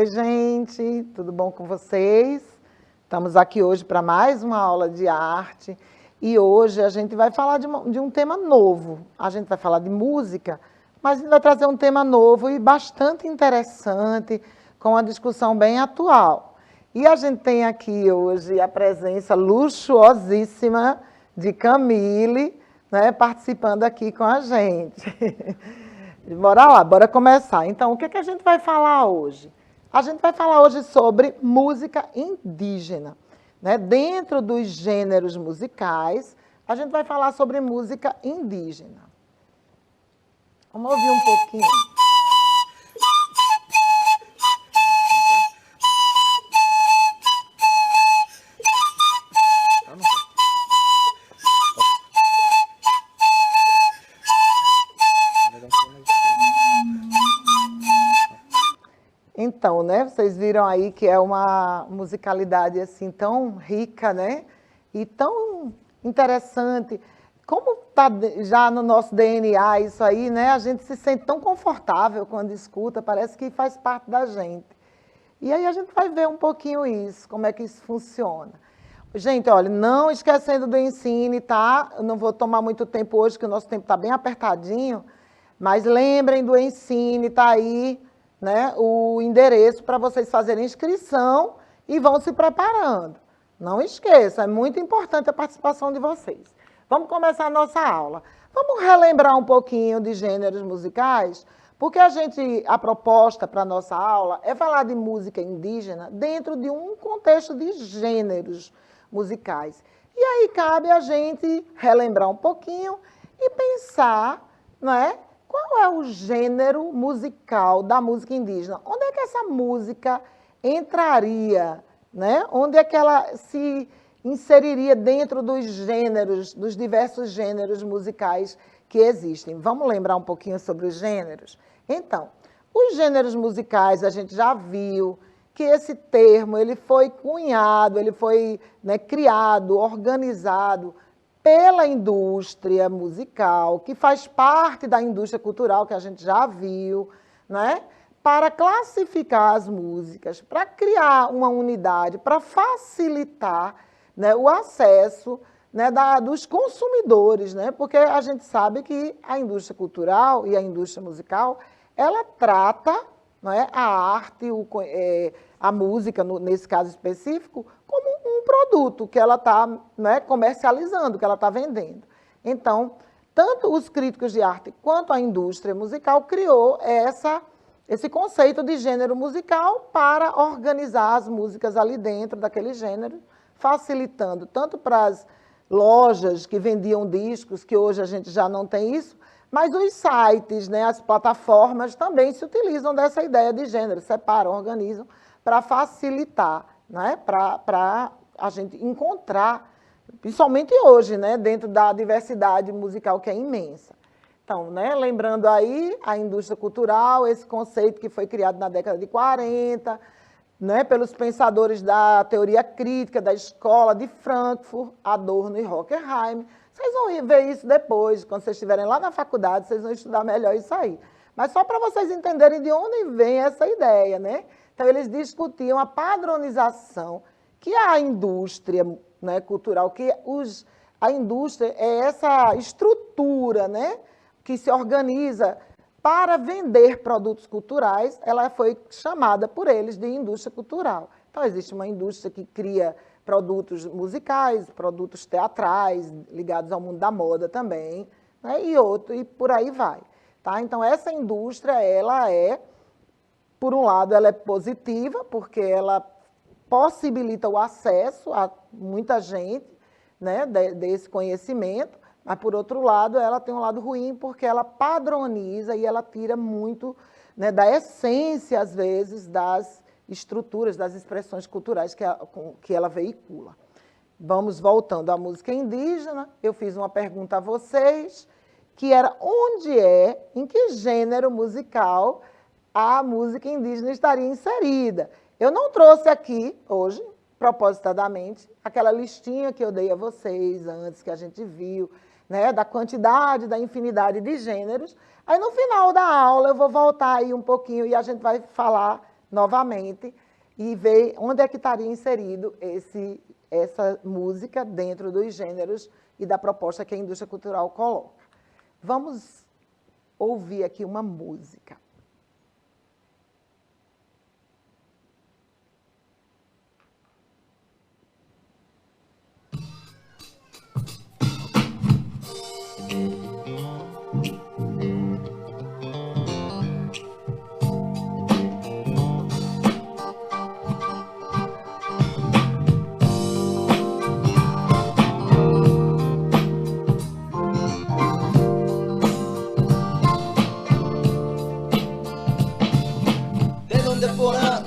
Oi, gente, tudo bom com vocês? Estamos aqui hoje para mais uma aula de arte e hoje a gente vai falar de um tema novo. A gente vai falar de música, mas a gente vai trazer um tema novo e bastante interessante, com uma discussão bem atual. E a gente tem aqui hoje a presença luxuosíssima de Camille, né, participando aqui com a gente. Bora lá, bora começar. Então, o que a gente vai falar hoje? A gente vai falar hoje sobre música indígena, né? Dentro dos gêneros musicais, a gente vai falar sobre música indígena. Vamos ouvir um pouquinho. Então, né, vocês viram aí que é uma musicalidade assim tão rica, né, e tão interessante. Como está já no nosso DNA isso aí, né, a gente se sente tão confortável quando escuta, parece que faz parte da gente. E aí a gente vai ver um pouquinho isso, como é que isso funciona. Gente, olha, não esquecendo do ensino, tá? Eu não vou tomar muito tempo hoje, que o nosso tempo está bem apertadinho, mas lembrem do ensino, tá aí, né, o endereço para vocês fazerem inscrição e vão se preparando. Não esqueça, é muito importante a participação de vocês. Vamos começar a nossa aula. Vamos relembrar um pouquinho de gêneros musicais, porque a proposta para a nossa aula é falar de música indígena dentro de um contexto de gêneros musicais. E aí cabe a gente relembrar um pouquinho e pensar, não é? Qual é o gênero musical da música indígena? Onde é que essa música entraria, né? Onde é que ela se inseriria dentro dos gêneros, dos diversos gêneros musicais que existem? Vamos lembrar um pouquinho sobre os gêneros? Então, os gêneros musicais, a gente já viu que esse termo ele foi cunhado, ele foi, né, criado, organizado pela indústria musical, que faz parte da indústria cultural, que a gente já viu, né, para classificar as músicas, para criar uma unidade, para facilitar, né, o acesso, né, dos consumidores, né, porque a gente sabe que a indústria cultural e a indústria musical, ela trata, né, a arte, a música, nesse caso específico, como um produto que ela está, né, comercializando, que ela está vendendo. Então, tanto os críticos de arte quanto a indústria musical criou esse conceito de gênero musical para organizar as músicas ali dentro daquele gênero, facilitando tanto para as lojas que vendiam discos, que hoje a gente já não tem isso, mas os sites, né, as plataformas também se utilizam dessa ideia de gênero, separam, organizam, para facilitar, né, para a gente encontrar, principalmente hoje, né, dentro da diversidade musical que é imensa. Então, né, lembrando aí a indústria cultural, esse conceito que foi criado na década de 40, né, pelos pensadores da teoria crítica, da escola de Frankfurt, Adorno e Horkheimer. Vocês vão ver isso depois, quando vocês estiverem lá na faculdade, vocês vão estudar melhor isso aí. Mas só para vocês entenderem de onde vem essa ideia, né? Então, eles discutiam a padronização que a indústria, né, cultural, a indústria é essa estrutura, né, que se organiza para vender produtos culturais, ela foi chamada por eles de indústria cultural. Então, existe uma indústria que cria produtos musicais, produtos teatrais, ligados ao mundo da moda também, né, e por aí vai. Tá? Então, essa indústria, por um lado, ela é positiva, porque ela possibilita o acesso a muita gente, né, desse conhecimento, mas, por outro lado, ela tem um lado ruim, porque ela padroniza e ela tira muito, né, da essência, às vezes, das estruturas, das expressões culturais que ela veicula. Vamos voltando à música indígena. Eu fiz uma pergunta a vocês, que era em que gênero musical a música indígena estaria inserida. Eu não trouxe aqui, hoje, propositadamente, aquela listinha que eu dei a vocês antes, que a gente viu, né, da quantidade, da infinidade de gêneros. Aí, no final da aula, eu vou voltar aí um pouquinho e a gente vai falar novamente e ver onde é que estaria inserido essa música dentro dos gêneros e da proposta que a indústria cultural coloca. Vamos ouvir aqui uma música.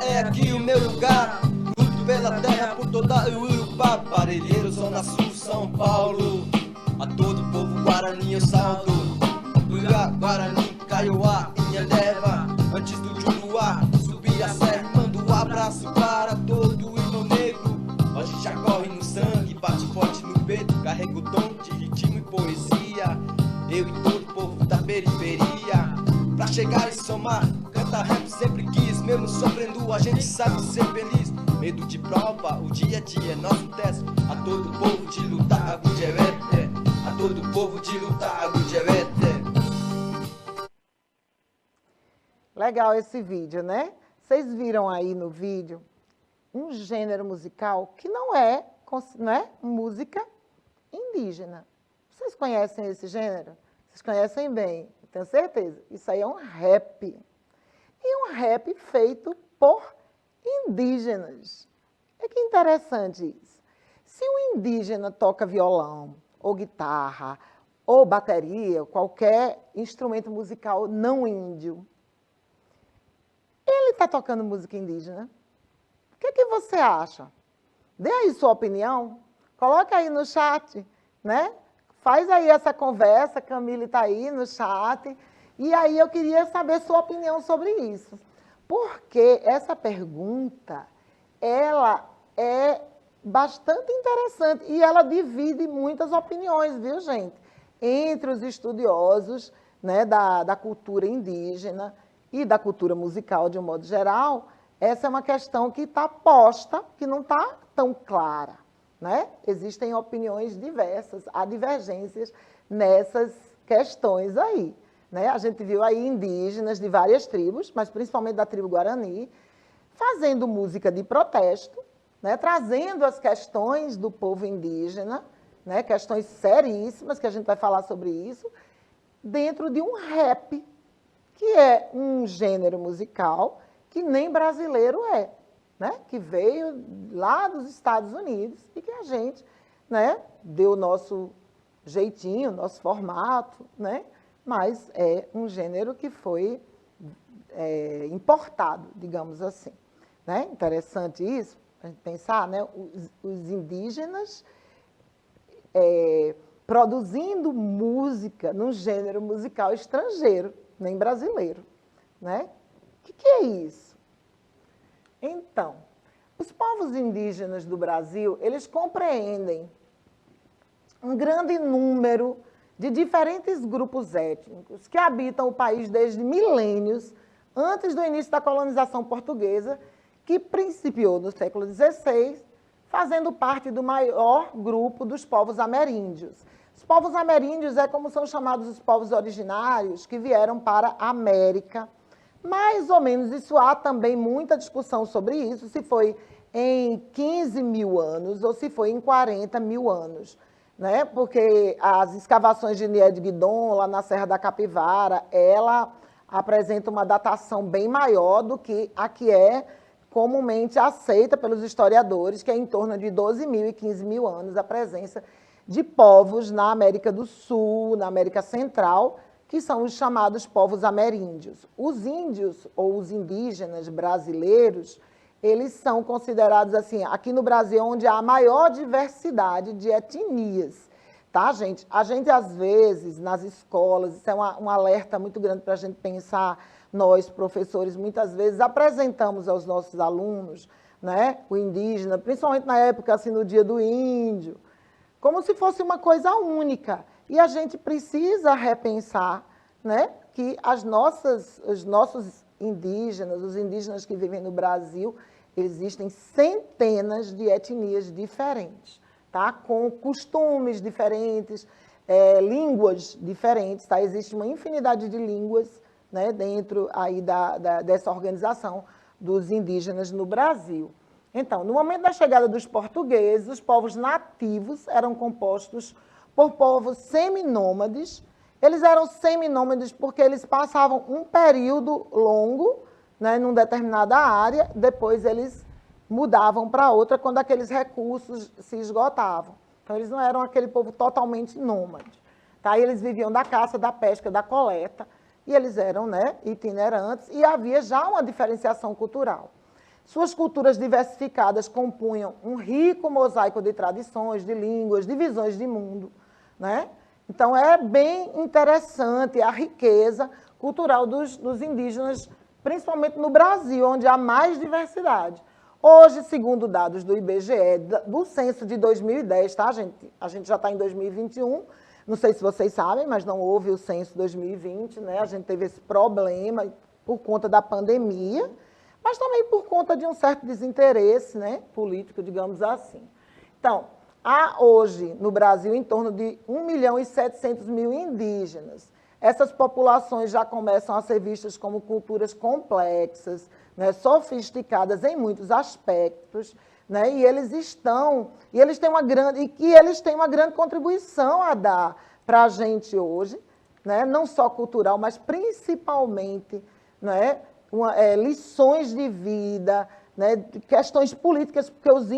É aqui o meu lugar, luto pela terra por toda a Urupá, Parelheiro, Zona Sul, São Paulo. A todo o povo Guarani eu saldo, Uiá, Guarani, Kaiowá, Inhandeva. Antes do Juruá, subi a serra, mando um abraço para todo o irmão negro. Hoje já corre no sangue, bate forte no peito, carrego o dom de ritmo e poesia. Eu e todo o povo da periferia, pra chegar e somar, canta rap sempre quis, mesmo sofrendo a gente sabe ser feliz. Medo de prova, o dia a dia é nosso teste. A todo povo de lutar, agudjevete. A todo povo de lutar, agudjevete. Legal esse vídeo, né? Vocês viram aí no vídeo um gênero musical que não é música indígena. Vocês conhecem esse gênero? Vocês conhecem bem, tenho certeza. Isso aí é um rap. E um rap feito por indígenas. É que interessante isso. Se um indígena toca violão, ou guitarra, ou bateria, qualquer instrumento musical não índio, ele está tocando música indígena? O que você acha? Dê aí sua opinião, coloca aí no chat, né? Faz aí essa conversa, Camille está aí no chat, e aí eu queria saber sua opinião sobre isso. Porque essa pergunta, ela é bastante interessante e ela divide muitas opiniões, viu, gente? Entre os estudiosos, né, da cultura indígena e da cultura musical de um modo geral, essa é uma questão que está posta, que não está tão clara, né? Existem opiniões diversas, há divergências nessas questões aí, né? A gente viu aí indígenas de várias tribos, mas principalmente da tribo Guarani, fazendo música de protesto, né? Trazendo as questões do povo indígena, né? Questões seríssimas, que a gente vai falar sobre isso, dentro de um rap, que é um gênero musical que nem brasileiro é, né? Que veio lá dos Estados Unidos e que a gente, né, deu o nosso jeitinho, nosso formato, né? Mas é um gênero que foi importado, digamos assim, né? Interessante isso, a gente pensar, né? Os indígenas produzindo música num gênero musical estrangeiro, nem brasileiro, né? O que é isso? Então, os povos indígenas do Brasil, eles compreendem um grande número de diferentes grupos étnicos que habitam o país desde milênios, antes do início da colonização portuguesa, que principiou no século XVI, fazendo parte do maior grupo dos povos ameríndios. Os povos ameríndios é como são chamados os povos originários que vieram para a América. Mais ou menos, isso há também muita discussão sobre isso, se foi em 15 mil anos ou se foi em 40 mil anos, né? Porque as escavações de Nied Guidon, lá na Serra da Capivara, ela apresenta uma datação bem maior do que a que é comumente aceita pelos historiadores, que é em torno de 12 mil e 15 mil anos a presença de povos na América do Sul, na América Central, que são os chamados povos ameríndios. Os índios, ou os indígenas brasileiros, eles são considerados, assim, aqui no Brasil, onde há a maior diversidade de etnias, tá, gente? A gente, às vezes, nas escolas, isso é um alerta muito grande para a gente pensar, nós, professores, muitas vezes apresentamos aos nossos alunos, né, o indígena, principalmente na época, assim, no Dia do Índio, como se fosse uma coisa única. E a gente precisa repensar, né, que os nossos indígenas, os indígenas que vivem no Brasil, existem centenas de etnias diferentes, tá? Com costumes diferentes, línguas diferentes, tá? Existe uma infinidade de línguas, né, dentro aí dessa organização dos indígenas no Brasil. Então, no momento da chegada dos portugueses, os povos nativos eram compostos por povos seminômades. Eles eram seminômades porque eles passavam um período longo, né, numa determinada área, depois eles mudavam para outra quando aqueles recursos se esgotavam. Então, eles não eram aquele povo totalmente nômade. Tá? Eles viviam da caça, da pesca, da coleta, e eles eram, né, itinerantes, e havia já uma diferenciação cultural. Suas culturas diversificadas compunham um rico mosaico de tradições, de línguas, de visões de mundo, né? Então, é bem interessante a riqueza cultural dos indígenas, principalmente no Brasil, onde há mais diversidade. Hoje, segundo dados do IBGE, do censo de 2010, tá, gente? A gente já está em 2021, não sei se vocês sabem, mas não houve o censo 2020, né? A gente teve esse problema por conta da pandemia, mas também por conta de um certo desinteresse, né, político, digamos assim. Então, há hoje no Brasil em torno de 1.700.000 indígenas. Essas populações já começam a ser vistas como culturas complexas, né, sofisticadas em muitos aspectos, né, e eles têm uma grande contribuição a dar para a gente hoje, né, não só cultural, mas principalmente, né, lições de vida, né, questões políticas, porque os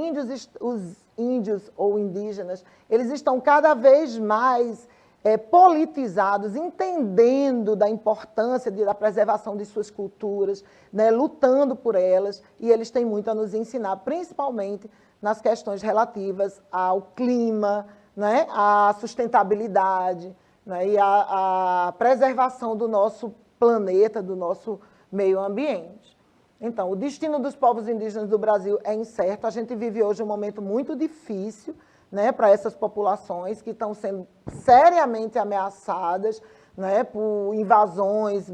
índios ou indígenas, eles estão cada vez mais politizados, entendendo da importância da preservação de suas culturas, né, lutando por elas, e eles têm muito a nos ensinar, principalmente nas questões relativas ao clima, né, à sustentabilidade, né, e à preservação do nosso planeta, do nosso meio ambiente. Então, o destino dos povos indígenas do Brasil é incerto. A gente vive hoje um momento muito difícil, né, para essas populações que estão sendo seriamente ameaçadas, né, por invasões.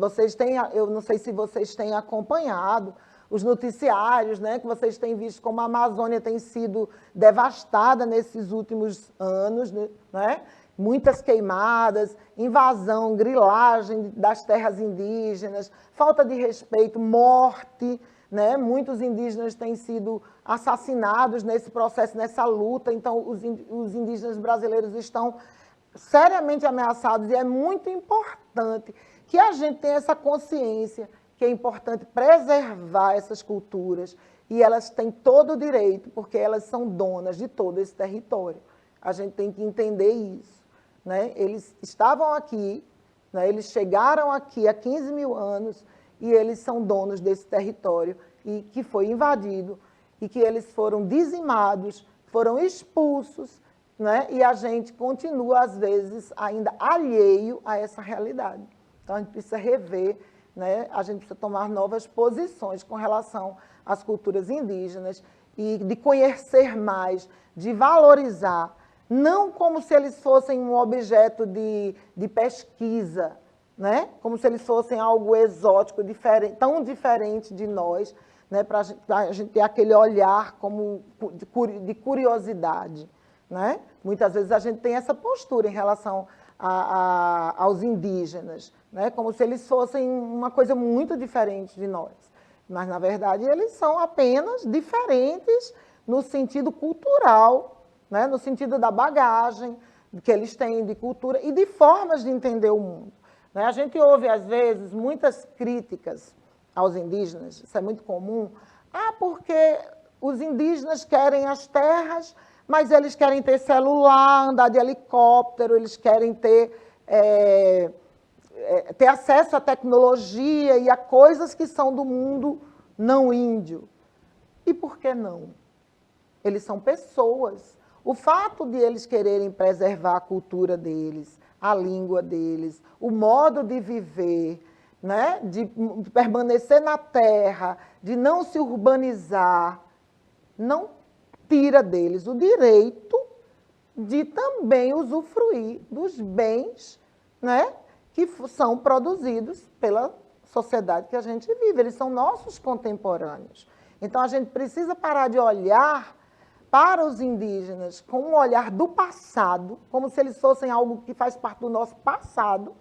Eu não sei se vocês têm acompanhado os noticiários, né, que vocês têm visto como a Amazônia tem sido devastada nesses últimos anos, né? Muitas queimadas, invasão, grilagem das terras indígenas, falta de respeito, morte, né? Muitos indígenas têm sido assassinados nesse processo, nessa luta. Então, os indígenas brasileiros estão seriamente ameaçados e é muito importante que a gente tenha essa consciência que é importante preservar essas culturas e elas têm todo o direito, porque elas são donas de todo esse território. A gente tem que entender isso, né? Eles estavam aqui, né? Eles chegaram aqui há 15 mil anos e eles são donos desse território e que foi invadido e que eles foram dizimados, foram expulsos, né? E a gente continua, às vezes, ainda alheio a essa realidade. Então, a gente precisa rever, né? A gente precisa tomar novas posições com relação às culturas indígenas e de conhecer mais, de valorizar, não como se eles fossem um objeto de pesquisa, né? Como se eles fossem algo exótico, diferente, tão diferente de nós, né? Para a gente ter aquele olhar como de curiosidade, né? Muitas vezes a gente tem essa postura em relação aos indígenas, né? Como se eles fossem uma coisa muito diferente de nós. Mas, na verdade, eles são apenas diferentes no sentido cultural, né? No sentido da bagagem que eles têm de cultura e de formas de entender o mundo. A gente ouve, às vezes, muitas críticas aos indígenas, isso é muito comum. Porque os indígenas querem as terras, mas eles querem ter celular, andar de helicóptero, eles querem ter acesso à tecnologia e a coisas que são do mundo não índio. E por que não? Eles são pessoas. O fato de eles quererem preservar a cultura deles, a língua deles, o modo de viver, né? De permanecer na terra, de não se urbanizar, não tira deles o direito de também usufruir dos bens, né? Que são produzidos pela sociedade que a gente vive, eles são nossos contemporâneos. Então, a gente precisa parar de olhar para os indígenas com um olhar do passado, como se eles fossem algo que faz parte do nosso passado,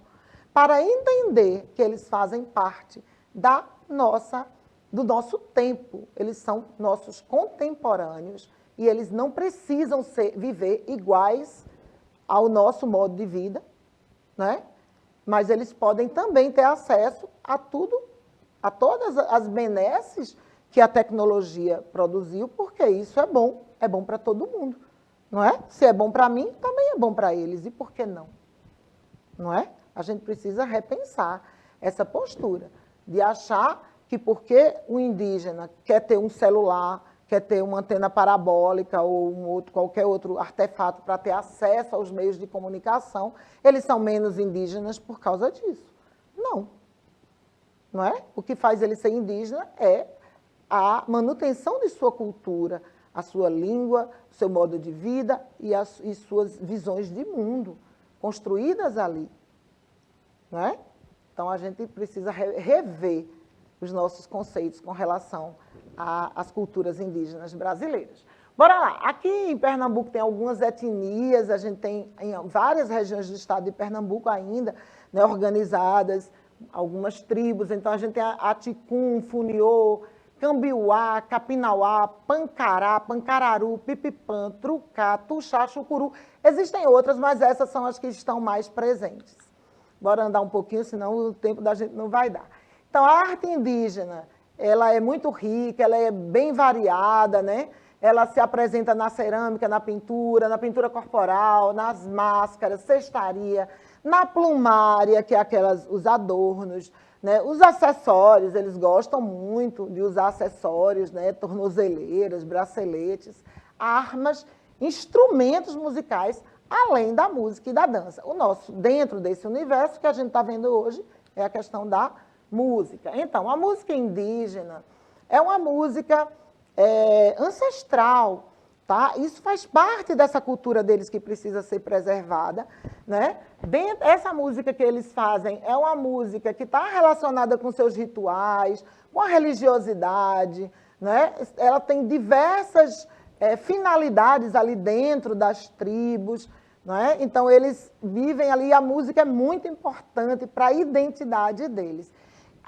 para entender que eles fazem parte do nosso tempo. Eles são nossos contemporâneos e eles não precisam viver iguais ao nosso modo de vida, né? Mas eles podem também ter acesso a tudo, a todas as benesses que a tecnologia produziu, porque isso é bom para todo mundo, não é? Se é bom para mim, também é bom para eles, e por que não? Não é? A gente precisa repensar essa postura de achar que porque o indígena quer ter um celular, quer ter uma antena parabólica ou qualquer outro artefato para ter acesso aos meios de comunicação, eles são menos indígenas por causa disso. Não. Não é? O que faz ele ser indígena é a manutenção de sua cultura, a sua língua, o seu modo de vida e suas visões de mundo, construídas ali. Não é? Então, a gente precisa rever os nossos conceitos com relação às culturas indígenas brasileiras. Bora lá. Aqui em Pernambuco tem algumas etnias, a gente tem em várias regiões do estado de Pernambuco ainda, né, organizadas, algumas tribos. Então, a gente tem a Ticum, Funiô, Cambiuá, Capinauá, Pancará, Pancararu, Pipipã, Trucá, Tuxá, Chucuru. Existem outras, mas essas são as que estão mais presentes. Bora andar um pouquinho, senão o tempo da gente não vai dar. Então, a arte indígena, ela é muito rica, ela é bem variada, né? Ela se apresenta na cerâmica, na pintura corporal, nas máscaras, cestaria, na plumária, que é os adornos, né? Os acessórios, eles gostam muito de usar acessórios, né? Tornozeleiras, braceletes, armas, instrumentos musicais, além da música e da dança. Dentro desse universo que a gente está vendo hoje é a questão da música. Então, a música indígena é uma música ancestral, tá? Isso faz parte dessa cultura deles que precisa ser preservada, né? Essa música que eles fazem é uma música que está relacionada com seus rituais, com a religiosidade, né? Ela tem diversas finalidades ali dentro das tribos, não é? Então, eles vivem ali, e a música é muito importante para a identidade deles.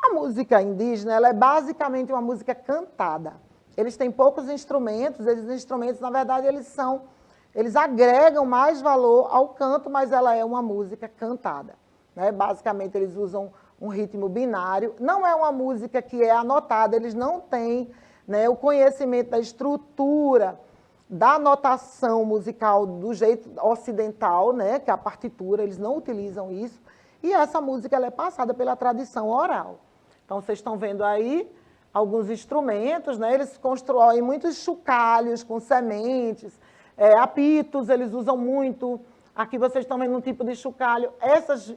A música indígena, ela é basicamente uma música cantada. Eles têm poucos instrumentos, na verdade, eles agregam mais valor ao canto, mas ela é uma música cantada, né? Basicamente, eles usam um ritmo binário. Não é uma música que é anotada, eles não têm, né, o conhecimento da estrutura, da notação musical do jeito ocidental, né, que é a partitura, eles não utilizam isso, e essa música ela é passada pela tradição oral. Então, vocês estão vendo aí alguns instrumentos, né, eles constroem muitos chocalhos com sementes, apitos, eles usam muito. Aqui vocês estão vendo um tipo de chocalho,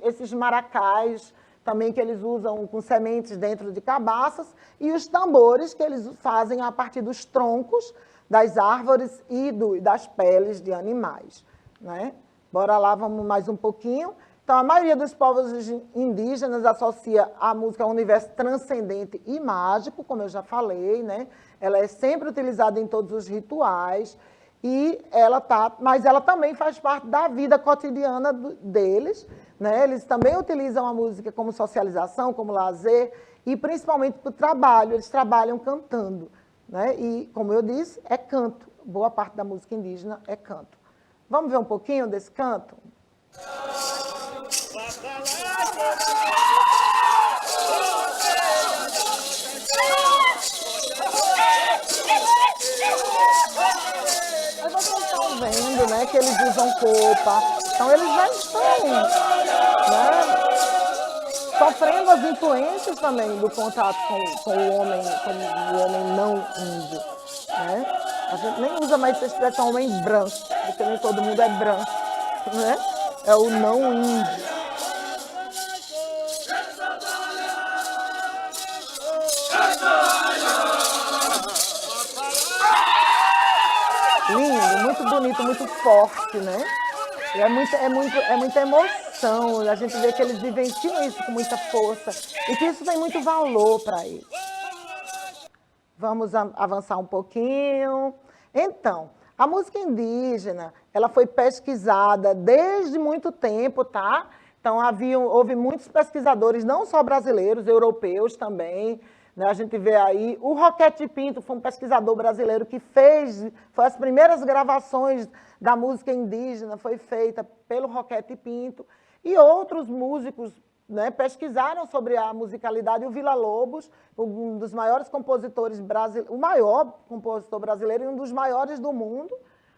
esses maracás também que eles usam com sementes dentro de cabaças, e os tambores que eles fazem a partir dos troncos das árvores e das peles de animais, né? Bora lá, vamos mais um pouquinho. Então, a maioria dos povos indígenas associa a música ao universo transcendente e mágico, como eu já falei, né? Ela é sempre utilizada em todos os rituais, mas ela também faz parte da vida cotidiana deles, né? Eles também utilizam a música como socialização, como lazer, e principalmente para o trabalho, eles trabalham cantando, né? E, como eu disse, é canto. Boa parte da música indígena é canto. Vamos ver um pouquinho desse canto? Aí vocês estão vendo, né, que eles usam roupa. Então, eles já estão, né, sofrendo as influências também do contato com o homem não índio, né? A gente nem usa mais essa expressão homem branco, porque nem todo mundo é branco, né? É o não índio. Lindo, muito bonito, muito forte, né? E é muita emoção. tradição, a gente vê que eles vivenciam isso com muita força e que isso tem muito valor para eles. Vamos avançar um pouquinho. Então, a música indígena, ela foi pesquisada desde muito tempo, tá? Então, houve muitos pesquisadores, não só brasileiros, europeus também, né? A gente vê aí, o Roquete Pinto foi um pesquisador brasileiro que foi as primeiras gravações da música indígena, foi feita pelo Roquete Pinto, e outros músicos, né, pesquisaram sobre a musicalidade. O Villa-Lobos, um dos maiores compositores brasileiros, o maior compositor brasileiro e um dos maiores do mundo,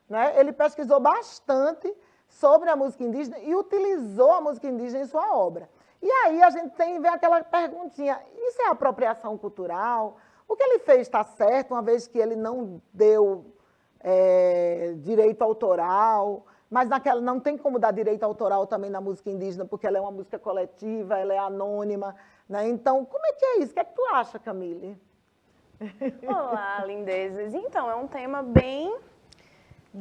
né, ele pesquisou bastante sobre a música indígena e utilizou a música indígena em sua obra. E aí a gente vem aquela perguntinha, isso é apropriação cultural? O que ele fez está certo, uma vez que ele não deu direito autoral, mas não tem como dar direito autoral também na música indígena, porque ela é uma música coletiva, ela é anônima, né? Então, como é que é isso? O que é que tu acha, Camille? Olá, lindezas. Então, é um tema bem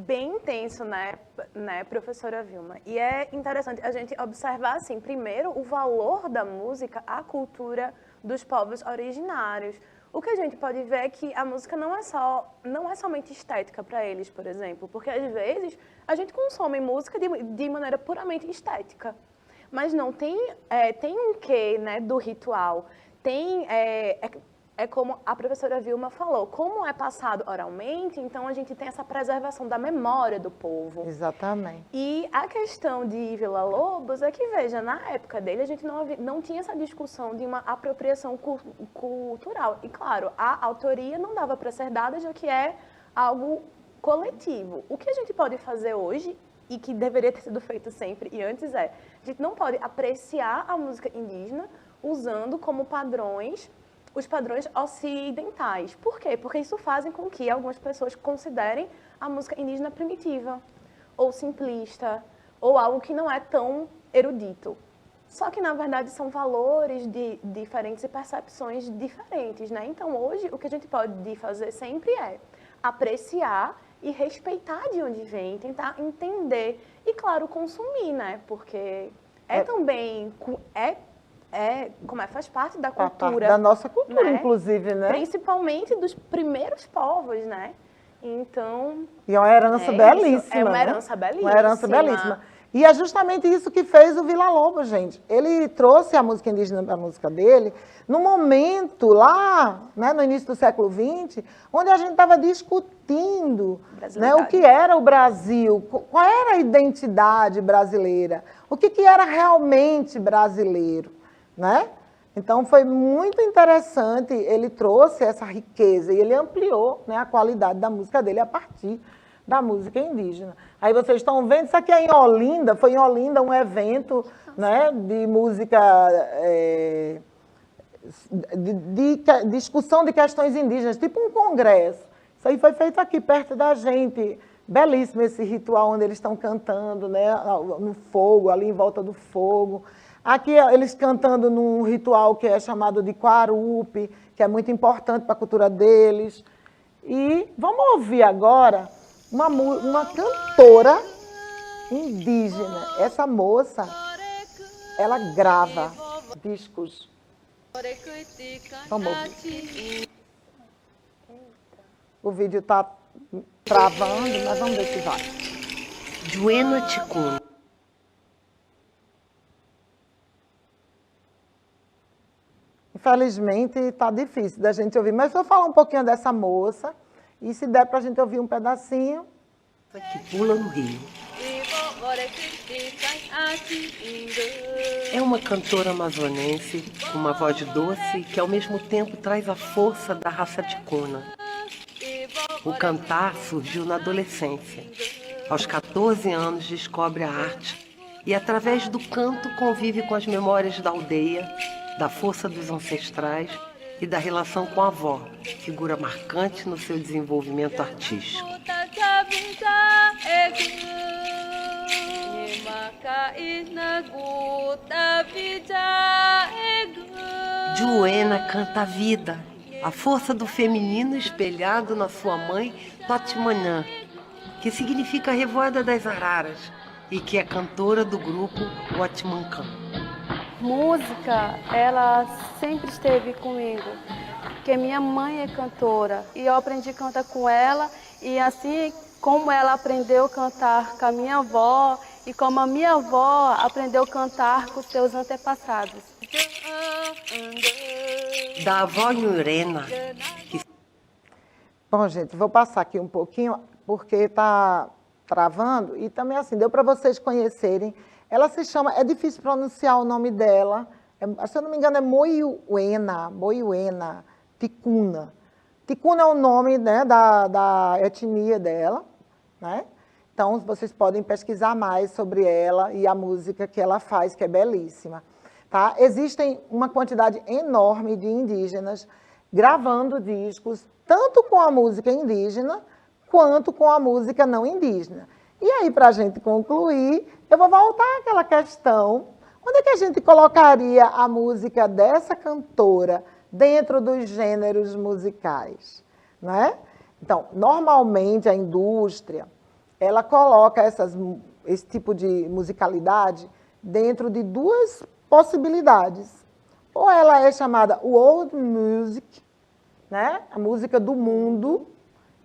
intenso, né, professora Vilma? E é interessante a gente observar, assim, primeiro, o valor da música à cultura dos povos originários. O que a gente pode ver é que a música não é somente estética para eles, por exemplo, porque às vezes a gente consome música de maneira puramente estética, mas não tem um quê, né, do ritual. É como a professora Vilma falou, como é passado oralmente, então a gente tem essa preservação da memória do povo. Exatamente. E a questão de Villa-Lobos é que, veja, na época dele a gente não tinha essa discussão de uma apropriação cultural. E, claro, a autoria não dava para ser dada, já que é algo coletivo. O que a gente pode fazer hoje, e que deveria ter sido feito sempre e antes a gente não pode apreciar a música indígena usando como padrões os padrões ocidentais. Por quê? Porque isso faz com que algumas pessoas considerem a música indígena primitiva, ou simplista, ou algo que não é tão erudito. Só que, na verdade, são valores diferentes e percepções diferentes, né? Então, hoje, o que a gente pode fazer sempre é apreciar e respeitar de onde vem, tentar entender e, claro, consumir, né? Porque também... faz parte da cultura. Da nossa cultura, né? Inclusive, né? Principalmente dos primeiros povos, né? Então... E é uma herança belíssima. É uma né? herança belíssima. Uma herança belíssima. E é justamente isso que fez o Villa-Lobos, gente. Ele trouxe a música indígena para a música dele no momento lá, né, no início do século XX, onde a gente estava discutindo, né, o que era o Brasil, qual era a identidade brasileira, o que era realmente brasileiro, né? Então, foi muito interessante, ele trouxe essa riqueza e ele ampliou, né, a qualidade da música dele a partir da música indígena. Aí vocês estão vendo, isso aqui é em Olinda, foi em Olinda um evento, né, de música, de discussão de questões indígenas, tipo um congresso. Isso aí foi feito aqui perto da gente, belíssimo esse ritual onde eles estão cantando, né, no fogo, ali em volta do fogo. Aqui eles cantando num ritual que é chamado de Quarupi, que é muito importante para a cultura deles. E vamos ouvir agora uma cantora indígena. Essa moça, ela grava discos. Vamos ouvir. O vídeo está travando, mas vamos ver se vai. Juena Ticuna. Infelizmente, está difícil da gente ouvir, mas vou falar um pouquinho dessa moça, e se der para a gente ouvir um pedacinho. Que pula no rio. É uma cantora amazonense com uma voz doce que ao mesmo tempo traz a força da raça ticuna. O cantar surgiu na adolescência. Aos 14 anos descobre a arte e através do canto convive com as memórias da aldeia, da força dos ancestrais e da relação com a avó, figura marcante no seu desenvolvimento artístico. Juena canta a vida, a força do feminino espelhado na sua mãe Totimanã, que significa revoada das araras, e que é cantora do grupo Watmancan. Música, ela sempre esteve comigo, porque minha mãe é cantora e eu aprendi a cantar com ela e assim como ela aprendeu a cantar com a minha avó e como a minha avó aprendeu a cantar com seus antepassados. Da avó Nurena, que... Bom, gente, vou passar aqui um pouquinho, porque está travando, e também assim, deu para vocês conhecerem. Ela se chama, é difícil pronunciar o nome dela, se eu não me engano é Moiuena Ticuna. Ticuna é o nome, né, da etnia dela, né? Então, vocês podem pesquisar mais sobre ela e a música que ela faz, que é belíssima. Tá? Existem uma quantidade enorme de indígenas gravando discos, tanto com a música indígena, quanto com a música não indígena. E aí, para a gente concluir, eu vou voltar àquela questão, onde é que a gente colocaria a música dessa cantora dentro dos gêneros musicais? Não é? Então, normalmente a indústria, ela coloca esse tipo de musicalidade dentro de duas possibilidades. Ou ela é chamada world music, né? A música do mundo.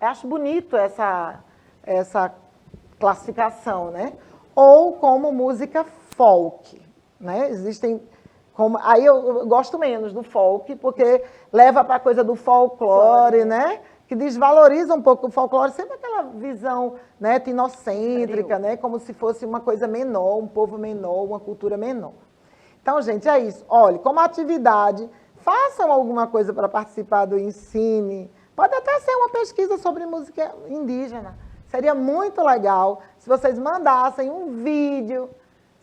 Eu acho bonito essa classificação, né? Ou como música folk, né? Existem aí eu gosto menos do folk, porque leva para a coisa do folclore, né? Que desvaloriza um pouco o folclore, sempre aquela visão, né, etnocêntrica, né? Como se fosse uma coisa menor, um povo menor, uma cultura menor. Então, gente, é isso. Olha, como atividade, façam alguma coisa para participar do Ensine. Pode até ser uma pesquisa sobre música indígena. Seria muito legal se vocês mandassem um vídeo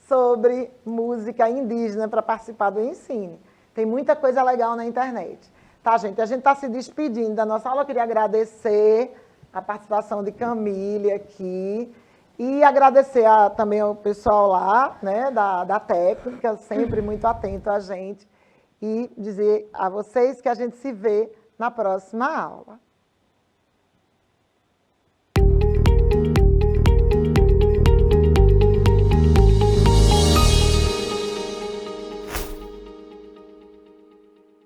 sobre música indígena para participar do Ensine. Tem muita coisa legal na internet. Tá, gente? A gente está se despedindo da nossa aula. Eu queria agradecer a participação de Camille aqui e agradecer também ao pessoal lá, né, da técnica, sempre muito atento a gente, e dizer a vocês que a gente se vê na próxima aula.